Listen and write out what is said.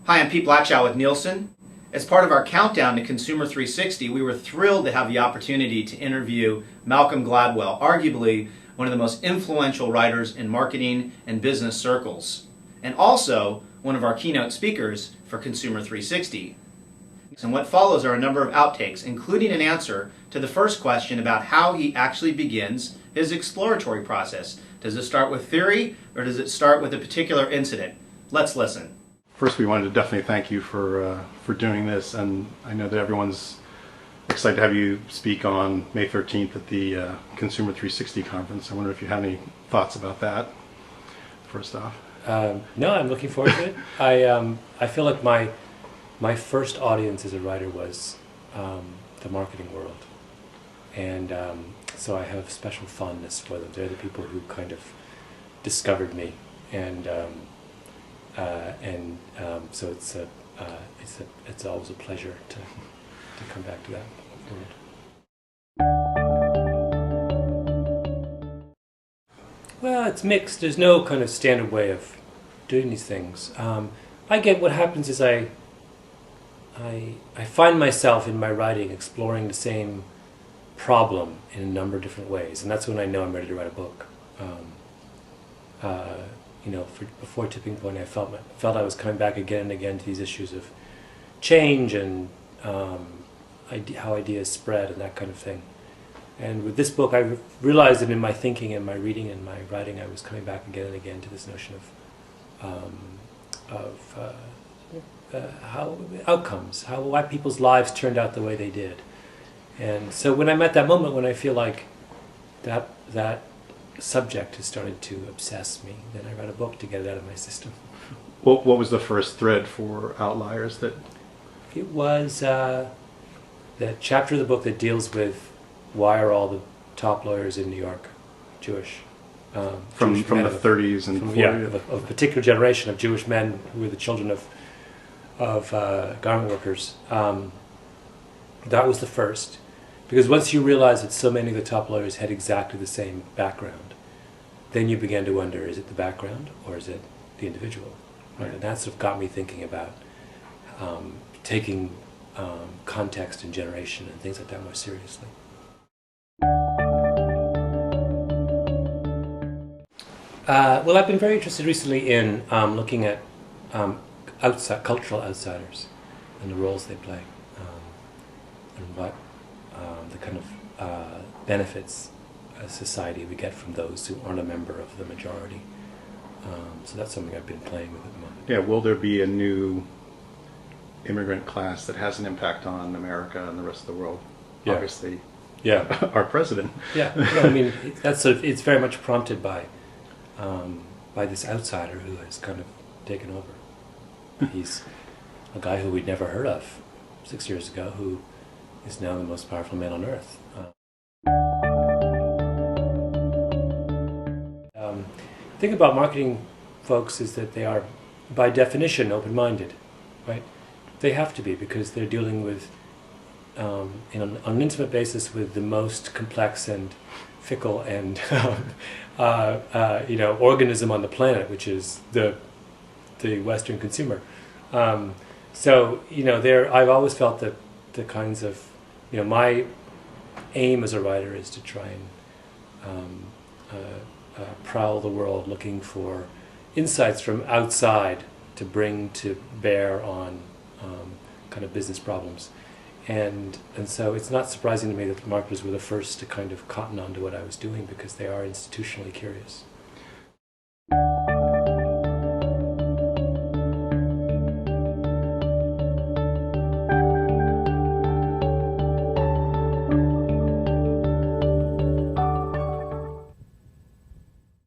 Hi, I'm Pete Blackshaw with Nielsen. As part of our countdown to Consumer 360, we were thrilled to have the opportunity to interview Malcolm Gladwell, arguably one of the most influential writers in marketing and business circles, and also one of our keynote speakers for Consumer 360. And what follows are a number of outtakes, including an answer to the first question about how he actually begins his exploratory process. Does it start with theory, or does it start with a particular incident? Let's listen. First, we wanted to definitely thank you for doing this, and I know that everyone's excited to have you speak on May 13th at the Consumer 360 conference. I wonder if you have any thoughts about that, first off. No, I'm looking forward to it. I feel like my first audience as a writer was the marketing world, and so I have special fondness for them. They're the people who kind of discovered me, and so it's always a pleasure to come back to that world. Well, it's mixed. There's no kind of standard way of doing these things. I get what happens is I find myself in my writing exploring the same problem in a number of different ways, and that's when I know I'm ready to write a book. Before Tipping Point, I felt I was coming back again and again to these issues of change and how ideas spread and that kind of thing. And with this book, I realized that in my thinking and my reading and my writing, I was coming back again and again to this notion of how outcomes, why people's lives turned out the way they did. And so when I'm at that moment when I feel like that subject has started to obsess me, then I write a book to get it out of my system. What was the first thread for Outliers that? It was the chapter of the book that deals with why are all the top lawyers in New York Jewish? From the 30s and 40s? Of a particular generation of Jewish men who were the children of garment workers. That was the first. Because once you realize that so many of the top lawyers had exactly the same background, then you began to wonder, is it the background or is it the individual? Right? And that sort of got me thinking about taking context and generation and things like that more seriously. Well, I've been very interested recently in looking at cultural outsiders and the roles they play, and what the kind of benefits as society we get from those who aren't a member of the majority. So that's something I've been playing with at the moment. Yeah, will there be a new immigrant class that has an impact on America and the rest of the world? Yeah. Obviously, yeah, our president. Yeah, I mean that's it's very much prompted by this outsider who has kind of taken over. He's a guy who we'd never heard of 6 years ago, who is now the most powerful man on earth. The thing about marketing folks is that they are, by definition, open-minded, right? They have to be, because they're dealing with, on an intimate basis, with the most complex and fickle and organism on the planet, which is the Western consumer. So I've always felt that the kinds of my aim as a writer is to try and prowl the world looking for insights from outside to bring to bear on kind of business problems. And so it's not surprising to me that the marketers were the first to kind of cotton on to what I was doing, because they are institutionally curious.